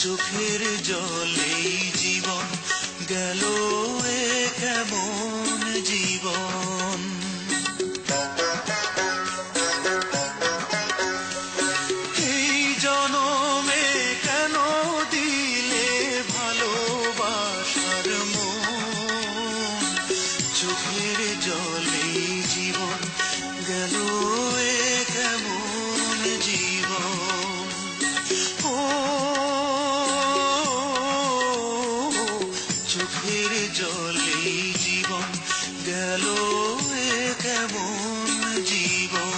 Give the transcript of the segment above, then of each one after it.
চোখের জলেই জীবন গেল এ কেমন জীবন। এই জনমে কেন দিলে ভালোবাসার মন, চোখের জলেই জীবন গেল এ কেমন জীবন। ও চোখের জলেই জীবন গেল এ কেমন জীবন।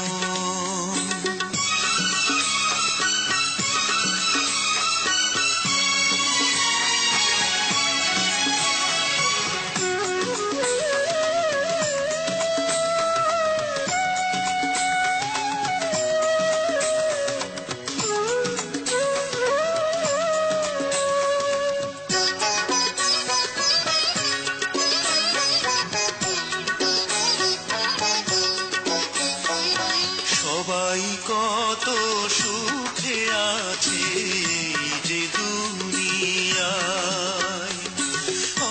সবাই কত সুখে আছে যে দুনিয়ায়,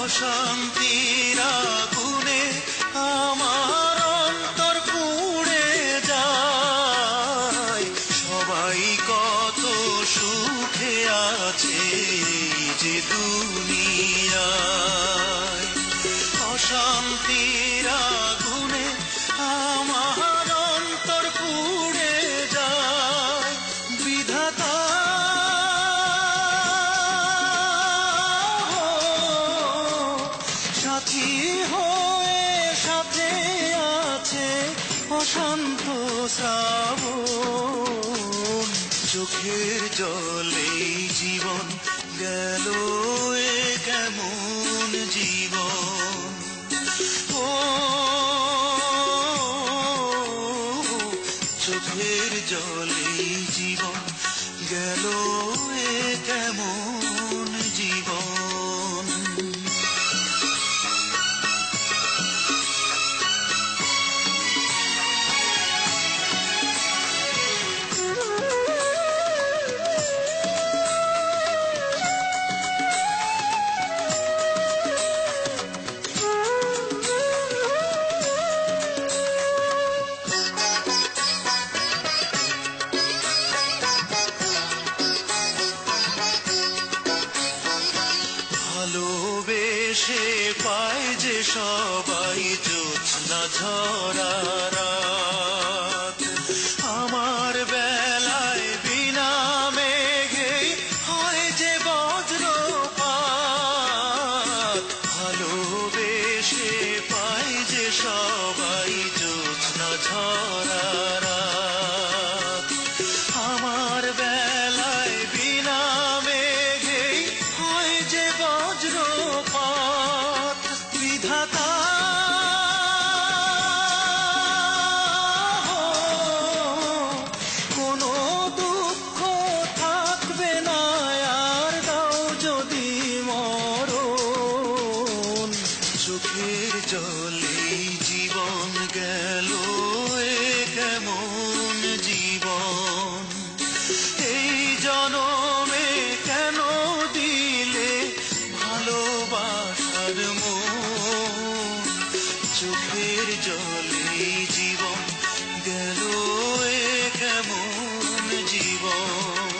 অশান্তির আগুনে আমার অন্তর পুড়ে যায়। সবাই কত সুখে আছে যে দুনিয়ায়, অশান্তির আগুনে আমার অন্তর পুড়ে যায়। বিধাতা সাথী হয়ে সাথে আছে অশান্ত শ্রাবণ, চোখের জলেই জীবন গেল এ কেমন জীবন। ও চোখের জলেই জীবন গেল এ কেমন জীবন। ভালোবেসে পায় যে সবাই জ্যোৎস্না ঝরা রাত, আমার বেলায় বিনা মেঘে হয় যে বজ্রপাত। ভালোবেসে পায় যে সবাই জ্যোৎস্না ঝরা রাত, আমার বেলায় বিনা মেঘে হয় যে বজ্রপাত। বিধাতা কোনো দুঃখ থাকবে না আর, দাও যদি মরণ, চোখের জলেই জীবন গেল এ কেমন জীবন। এই জনমে কেন দিলে ভালোবাসার মন, চোখের জলেই জীবন গেল এ কেমন জীবন।